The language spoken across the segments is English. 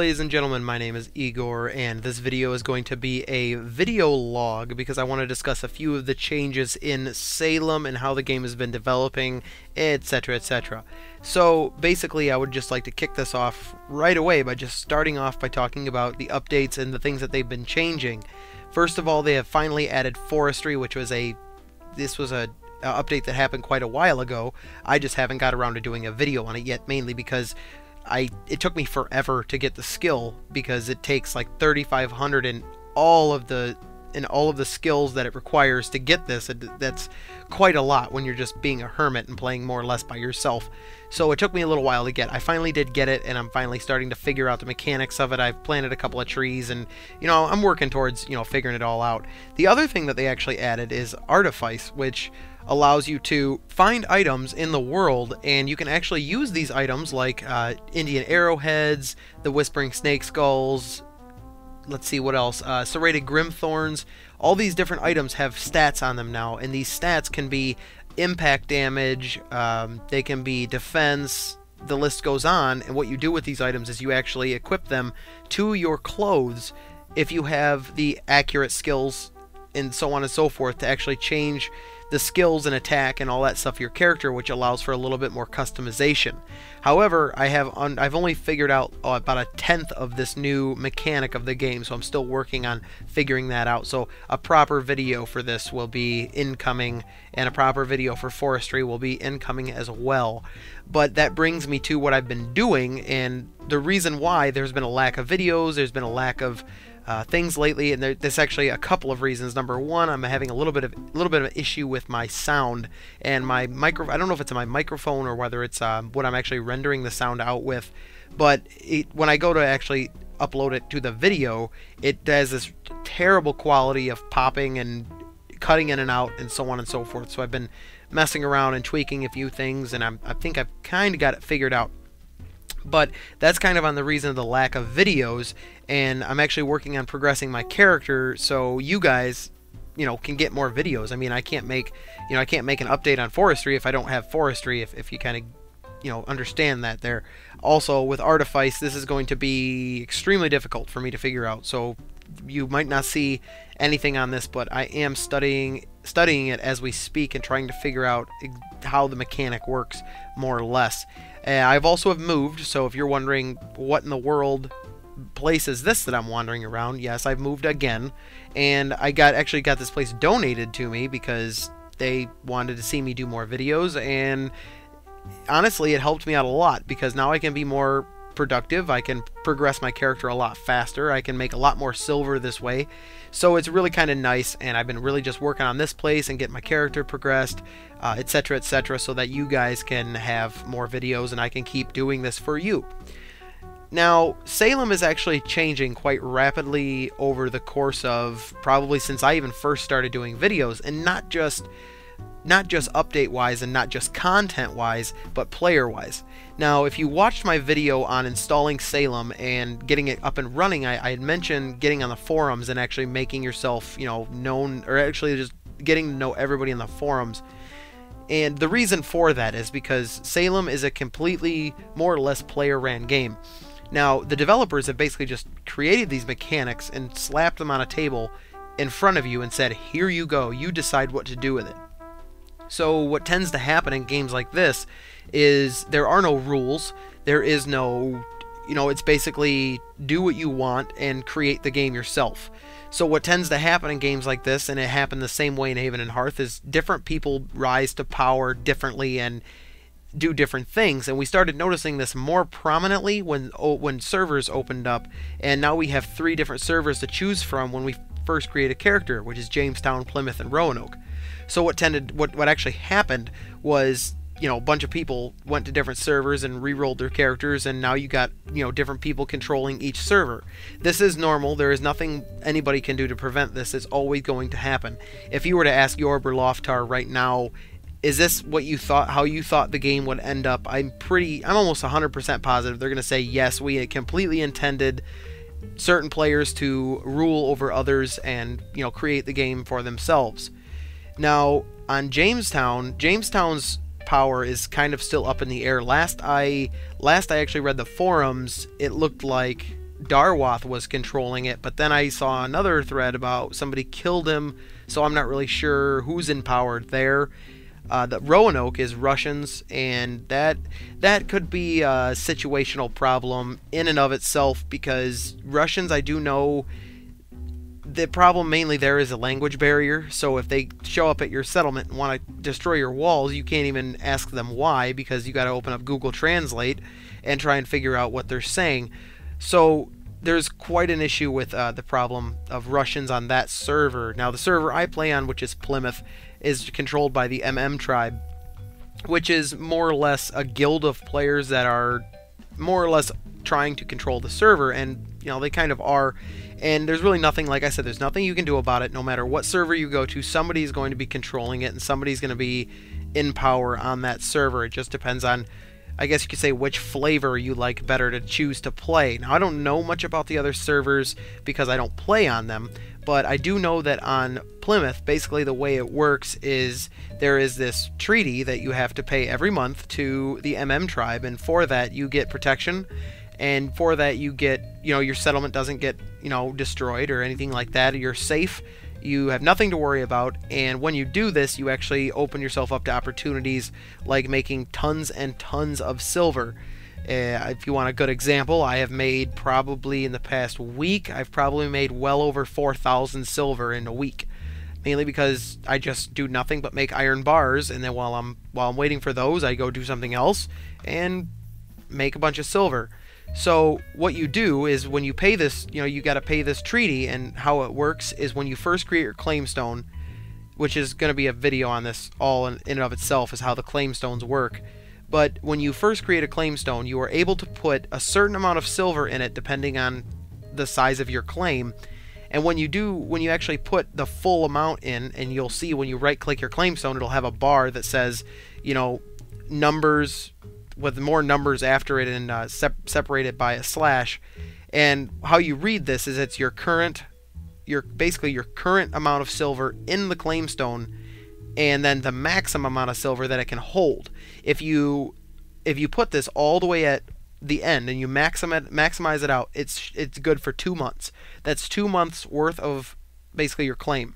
ladies and gentlemen, my name is Igor, and this video is going to be a video log because I want to discuss a few of the changes in Salem and how the game has been developing, etc, etc. So basically I would just like to kick this off right away by just starting off by talking about the updates and the things that they've been changing. First of all, they have finally added forestry, which was a update that happened quite a while ago. I just haven't got around to doing a video on it yet, mainly because it took me forever to get the skill, because it takes like 3,500 in all of the skills that it requires to get this. That's quite a lot when you're just being a hermit and playing more or less by yourself. So it took me a little while to get. I finally did get it, and I'm finally starting to figure out the mechanics of it. I've planted a couple of trees, and I'm working towards figuring it all out. The other thing that they actually added is artifice, which allows you to find items in the world, and you can actually use these items like Indian arrowheads, the whispering snake skulls, let's see what else, serrated grimthorns. All these different items have stats on them now, and these stats can be impact damage, they can be defense, the list goes on. And what you do with these items is you actually equip them to your clothes if you have the accurate skills and so on and so forth to actually change the skills and attack and all that stuff of your character, which allows for a little bit more customization. However, I've only figured out about 1/10 of this new mechanic of the game, so I'm still working on figuring that out. So a proper video for this will be incoming, and a proper video for forestry will be incoming as well. But that brings me to what I've been doing, and the reason why there's been a lack of videos, there's been a lack of things lately, and there's actually a couple of reasons. Number one, I'm having a little bit of an issue with my sound and my micro. I don't know if it's my microphone or whether it's what I'm actually rendering the sound out with. But when I go to actually upload it to the video, it has this terrible quality of popping and cutting in and out and so on and so forth. So I've been messing around and tweaking a few things, and I think I've kind of got it figured out. But that's kind of on the reason of the lack of videos, and I'm actually working on progressing my character so you guys, can get more videos. I mean, I can't make an update on forestry if I don't have forestry, if you kind of, understand that there. Also, with artifice, this is going to be extremely difficult for me to figure out, so you might not see anything on this, but I am studying it as we speak and trying to figure out how the mechanic works, more or less. I've also moved, so if you're wondering what in the world place is this that I'm wandering around, yes, I've moved again, and I actually got this place donated to me because they wanted to see me do more videos, and honestly it helped me out a lot because now I can be more productive, I can progress my character a lot faster, I can make a lot more silver this way. So it's really kind of nice, and I've been really just working on this place and getting my character progressed, etc, etc, so that you guys can have more videos and I can keep doing this for you. Now, Salem is actually changing quite rapidly over the course of probably since I even first started doing videos, and not just update-wise and not just content-wise, but player-wise. Now, if you watched my video on installing Salem and getting it up and running, I had mentioned getting on the forums and actually making yourself, known, or actually just getting to know everybody in the forums. And the reason for that is because Salem is a completely, more or less, player-ran game. Now, the developers have basically just created these mechanics and slapped them on a table in front of you and said, here you go, you decide what to do with it. So what tends to happen in games like this is there are no rules, there is no, it's basically do what you want and create the game yourself. So what tends to happen in games like this, and it happened the same way in Haven and Hearth, is different people rise to power differently and do different things, and we started noticing this more prominently when servers opened up, and now we have 3 different servers to choose from when we first create a character, which is Jamestown, Plymouth, and Roanoke. So what actually happened was, a bunch of people went to different servers and re-rolled their characters, and now you got, different people controlling each server. This is normal. There is nothing anybody can do to prevent this. It's always going to happen. If you were to ask Loftar right now, is this what you thought, how you thought the game would end up, I'm almost 100% positive they're going to say yes, we completely intended certain players to rule over others and, create the game for themselves. Now, on Jamestown's power is kind of still up in the air. Last I actually read the forums, it looked like Darwath was controlling it, but then I saw another thread about somebody killed him, so I'm not really sure who's in power there. The Roanoke is Russians, and that could be a situational problem in and of itself, because Russians, I do know, the problem mainly there is a language barrier. So if they show up at your settlement and want to destroy your walls, you can't even ask them why, because you got to open up Google Translate and try and figure out what they're saying. So there's quite an issue with the problem of Russians on that server. Now the server I play on, which is Plymouth, is controlled by the tribe, which is more or less a guild of players that are more or less trying to control the server, and they kind of are. And there's really nothing, like I said, there's nothing you can do about it. No matter what server you go to, somebody's going to be controlling it, and somebody's going to be in power on that server. It just depends on, I guess you could say, which flavor you like better to choose to play. Now, I don't know much about the other servers because I don't play on them, but I do know that on Plymouth, basically the way it works is there is this treaty that you have to pay every month to the tribe, and for that you get protection, and for that you get, your settlement doesn't get, destroyed or anything like that. You're safe. You have nothing to worry about, and when you do this, you actually open yourself up to opportunities like making tons and tons of silver. If you want a good example, I have made, probably in the past week, I've probably made well over 4,000 silver in a week, mainly because I just do nothing but make iron bars, and then while I'm waiting for those, I go do something else and make a bunch of silver. So what you do is, when you pay this, you got to pay this treaty, and how it works is when you first create your claimstone, which is going to be a video on this all in and of itself, is how the claimstones work. But when you first create a claimstone, you are able to put a certain amount of silver in it depending on the size of your claim. And when you actually put the full amount in, and you'll see when you right click your claimstone, it'll have a bar that says, numbers with more numbers after it, and separated by a slash. And how you read this is it's basically your current amount of silver in the claimstone, and then the maximum amount of silver that it can hold. If you put this all the way at the end and you maximize it out, it's good for 2 months. That's 2 months worth of basically your claim.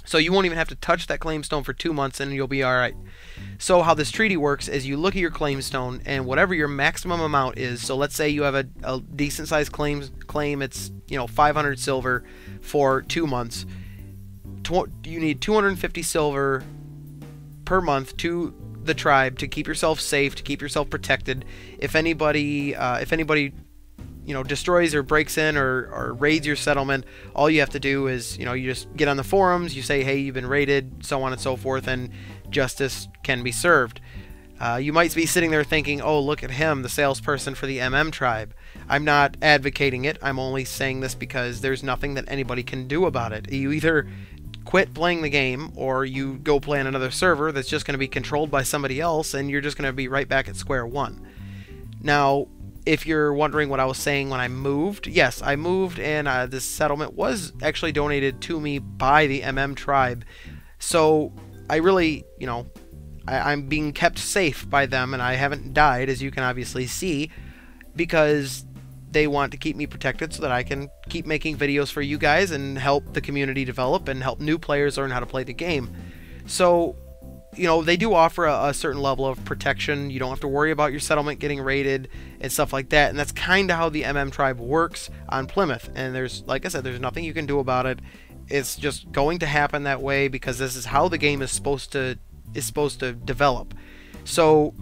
So you won't even have to touch that claimstone for 2 months, and you'll be alright. So how this treaty works is you look at your claimstone, and whatever your maximum amount is, so let's say you have a decent sized claim, it's 500 silver for 2 months. You need 250 silver per month to the tribe to keep yourself safe, to keep yourself protected. If anybody destroys or breaks in or raids your settlement, all you have to do is, you just get on the forums, you say, hey, you've been raided, so on and so forth, and justice can be served. You might be sitting there thinking, oh, look at him, the salesperson for the tribe. I'm not advocating it. I'm only saying this because there's nothing that anybody can do about it. You either quit playing the game, or you go play on another server that's just going to be controlled by somebody else, and you're just going to be right back at square one. Now, if you're wondering what I was saying when I moved, yes, I moved, and this settlement was actually donated to me by the tribe. So I really, I'm being kept safe by them, and I haven't died, as you can obviously see, because they want to keep me protected so that I can keep making videos for you guys and help the community develop and help new players learn how to play the game. So, they do offer a certain level of protection. You don't have to worry about your settlement getting raided and stuff like that, and that's kind of how the tribe works on Plymouth. And like I said, there's nothing you can do about it. It's just going to happen that way because this is how the game is supposed to develop. So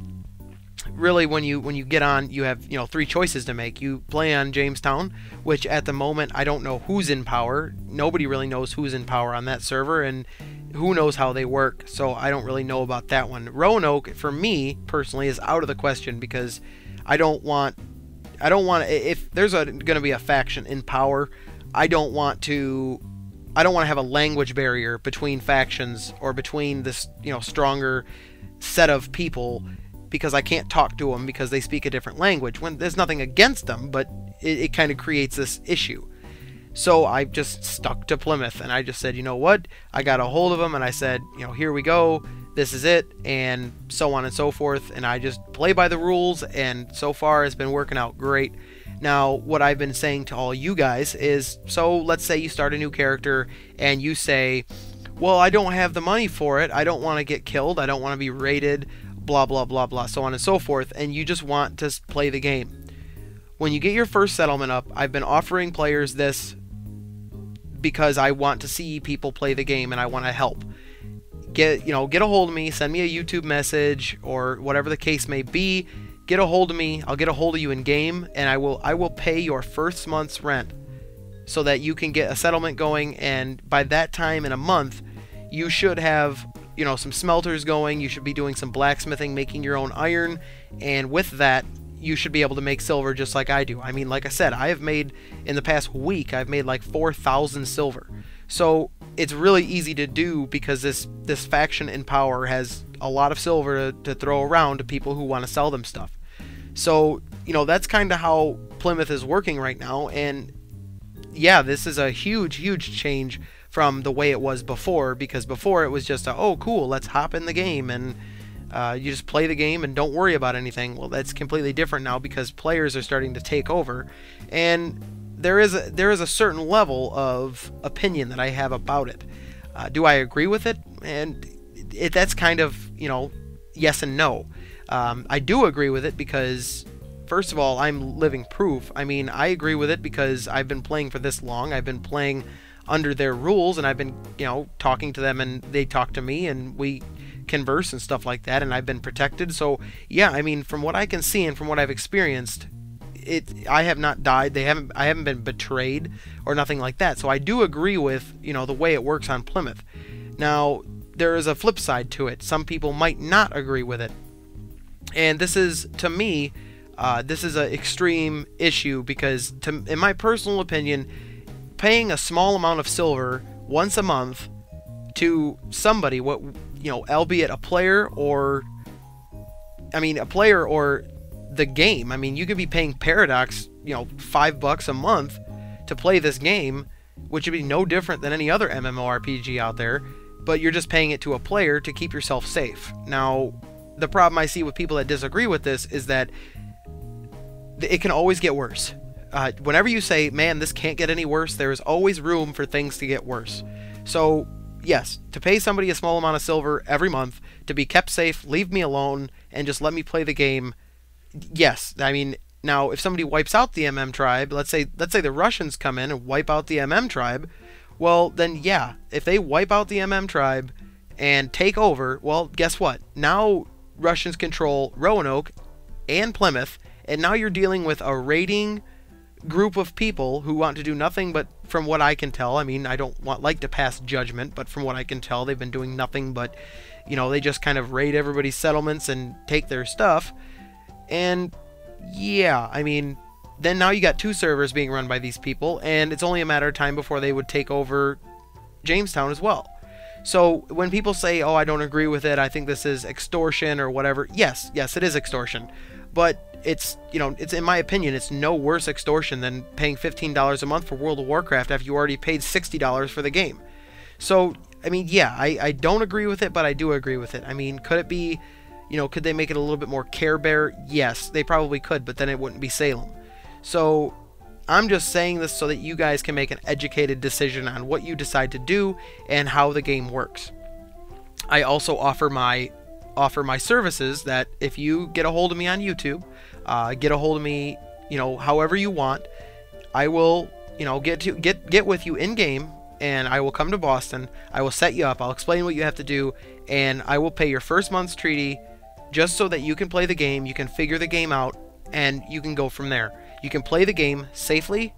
really, when you get on, you have 3 choices to make. You play on Jamestown, which at the moment I don't know who's in power. Nobody really knows who's in power on that server, and who knows how they work, so I don't really know about that one. Roanoke, for me personally, is out of the question because I don't want if there's going to be a faction in power, I don't want to have a language barrier between factions or between this stronger set of people, because I can't talk to them because they speak a different language. When there's nothing against them, but it kind of creates this issue. So I just stuck to Plymouth, and I just said, you know what? I got a hold of them, and I said, here we go. This is it, and so on and so forth. And I just play by the rules, and so far it's been working out great. Now, what I've been saying to all you guys is, so let's say you start a new character and you say, well, I don't have the money for it, I don't want to get killed, I don't want to be raided, blah blah blah blah, so on and so forth, and you just want to play the game. When you get your first settlement up, I've been offering players this because I want to see people play the game and I want to help. Get a hold of me, send me a YouTube message or whatever the case may be. Get a hold of me, I'll get a hold of you in game, and I will pay your first month's rent so that you can get a settlement going, and by that time in a month you should have some smelters going, you should be doing some blacksmithing, making your own iron, and with that you should be able to make silver just like I do. I mean, like I said, I have made, in the past week, I've made like 4,000 silver. So it's really easy to do because this faction in power has a lot of silver to throw around to people who want to sell them stuff. So, that's kind of how Plymouth is working right now, and yeah, this is a huge change from the way it was before, because before it was just oh cool, let's hop in the game and you just play the game and don't worry about anything. Well, that's completely different now because players are starting to take over, and there is a certain level of opinion that I have about it. Do I agree with it? And that's kind of yes and no. I do agree with it because, first of all, I'm living proof. I mean, I agree with it because I've been playing for this long. I've been playing under their rules, and I've been talking to them, and they talk to me, and we converse and stuff like that, and I've been protected. So yeah, I mean, from what I can see and from what I've experienced, I have not died. I haven't been betrayed or nothing like that. So I do agree with the way it works on Plymouth. Now, there is a flip side to it. Some people might not agree with it, and this is, to me, this is an extreme issue because, in my personal opinion, paying a small amount of silver once a month to somebody, albeit a player or the game. I mean, you could be paying Paradox, $5 a month to play this game, which would be no different than any other MMORPG out there, but you're just paying it to a player to keep yourself safe. Now, the problem I see with people that disagree with this is that it can always get worse. Whenever you say, man, this can't get any worse, there is always room for things to get worse. So yes, to pay somebody a small amount of silver every month to be kept safe, leave me alone, and just let me play the game, yes. I mean, now if somebody wipes out the MM tribe, let's say the Russians come in and wipe out the MM tribe, well then yeah, if they wipe out the MM tribe and take over, well, guess what? Now Russians control Roanoke and Plymouth, and now you're dealing with a raiding group of people who want to do nothing but, from what I can tell, I mean, I don't like to pass judgment, but from what I can tell, they've been doing nothing but, they just kind of raid everybody's settlements and take their stuff. And yeah, I mean, then now you got 2 servers being run by these people, and it's only a matter of time before they would take over Jamestown as well. So when people say, oh, I don't agree with it, I think this is extortion or whatever, yes, it is extortion. But it's in my opinion, it's no worse extortion than paying $15 a month for World of Warcraft after you already paid $60 for the game. So, I mean, yeah, I don't agree with it, but I do agree with it. I mean, could it be, could they make it a little bit more Care Bear? Yes, they probably could, but then it wouldn't be Salem. So, I'm just saying this so that you guys can make an educated decision on what you decide to do and how the game works. I also offer my services that if you get a hold of me on YouTube, get a hold of me, however you want, I will, get with you in game, and I will come to Boston. I will set you up. I'll explain what you have to do, and I will pay your first month's treaty, just so that you can play the game, you can figure the game out, and you can go from there. You can play the game safely,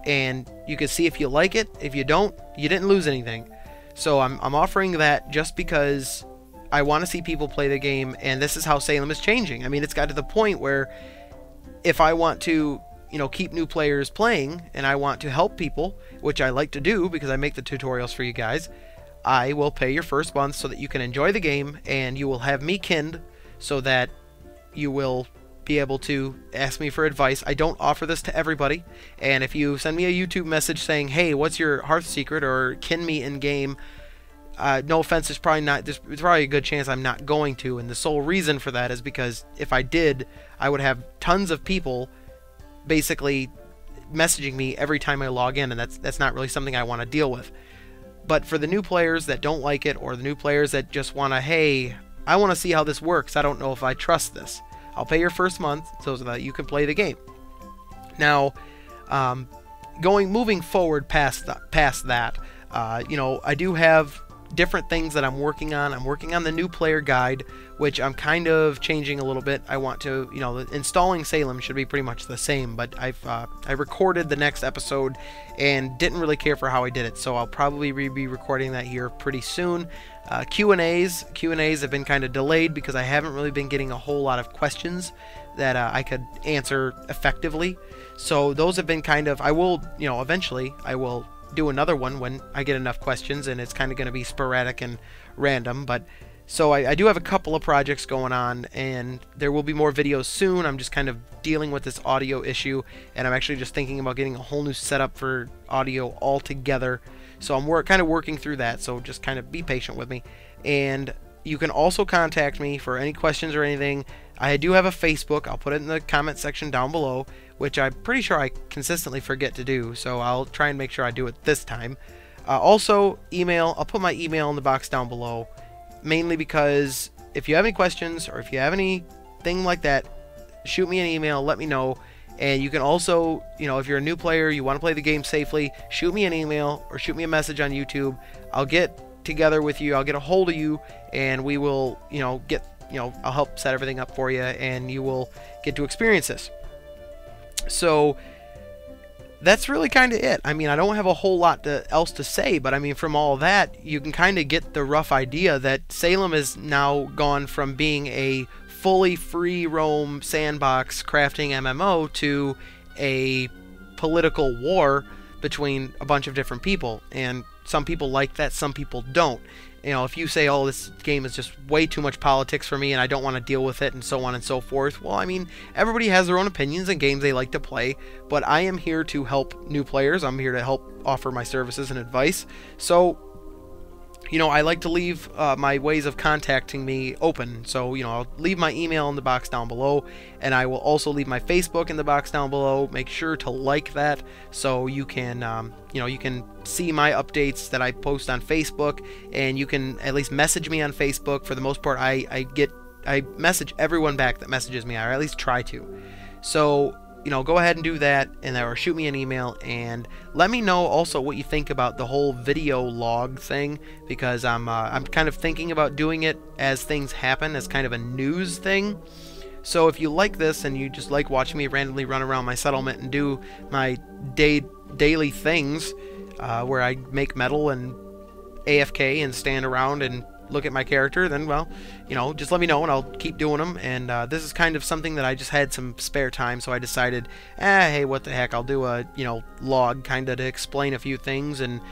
and you can see if you like it. If you don't, you didn't lose anything. So I'm offering that just because I want to see people play the game, and this is how Salem is changing. I mean, it's got to the point where if I want to, keep new players playing, and I want to help people, which I like to do because I make the tutorials for you guys, I will pay your first month so that you can enjoy the game, and you will have me kinned so that you will be able to ask me for advice. I don't offer this to everybody, and if you send me a YouTube message saying, hey, what's your hearth secret, or kin me in game, no offense, there's probably a good chance I'm not going to, and the sole reason for that is because if I did, I would have tons of people basically messaging me every time I log in, and that's not really something I want to deal with. But for the new players that don't like it, or the new players that just want to, hey, I want to see how this works, I don't know if I trust this, I'll pay your first month so that you can play the game. Now, moving forward past that, I do have different things that I'm working on. I'm working on the new player guide, which I'm kind of changing a little bit. I want to, installing Salem should be pretty much the same, but I recorded the next episode and didn't really care for how I did it, so I'll probably be recording that here pretty soon. Q&As have been kind of delayed because I haven't really been getting a whole lot of questions that I could answer effectively. So those have been kind of, I will, eventually I will do another one when I get enough questions, and it's kind of going to be sporadic and random. But so I do have a couple of projects going on, and there will be more videos soon. I'm just kind of dealing with this audio issue, and I'm actually just thinking about getting a whole new setup for audio altogether. So I'm kind of working through that, so just kind of be patient with me. And you can also contact me for any questions or anything. I do have a Facebook. I'll put it in the comment section down below, which I'm pretty sure I consistently forget to do, so I'll try and make sure I do it this time. Also, email. I'll put my email in the box down below, mainly because if you have any questions or if you have anything like that, shoot me an email, let me know. And you can also, if you're a new player, you want to play the game safely, shoot me an email or shoot me a message on YouTube. I'll get together with you, I'll get a hold of you, and we will, I'll help set everything up for you, and you will get to experience this. So that's really kind of it. I mean, I don't have a whole lot else to say, but I mean, from all that, you can kind of get the rough idea that Salem is now gone from being a fully free roam sandbox crafting MMO to a political war between a bunch of different people, and some people like that, some people don't. If you say, oh, this game is just way too much politics for me and I don't want to deal with it, and so on and so forth, well, I mean, everybody has their own opinions and games they like to play, but I am here to help new players. I'm here to help offer my services and advice. So, I like to leave my ways of contacting me open. So, I'll leave my email in the box down below, and I will also leave my Facebook in the box down below. Make sure to like that so you can, you can see my updates that I post on Facebook, and you can at least message me on Facebook. For the most part, I message everyone back that messages me, or at least try to. So, go ahead and do that, or shoot me an email, and let me know also what you think about the whole video log thing, because I'm kind of thinking about doing it as things happen, as kind of a news thing. So if you like this and you just like watching me randomly run around my settlement and do my daily things, where I make metal and AFK and stand around and look at my character, then, well, just let me know and I'll keep doing them. And this is kind of something that I just had some spare time, so I decided, hey, what the heck, I'll do a log kind of to explain a few things and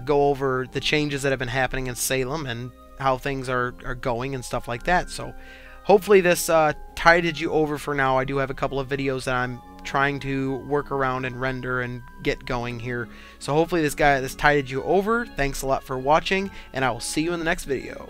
go over the changes that have been happening in Salem and how things are going and stuff like that. So hopefully this tided you over for now. I do have a couple of videos that I'm trying to work around and render and get going here. So hopefully this tided you over. Thanks a lot for watching, and I will see you in the next video.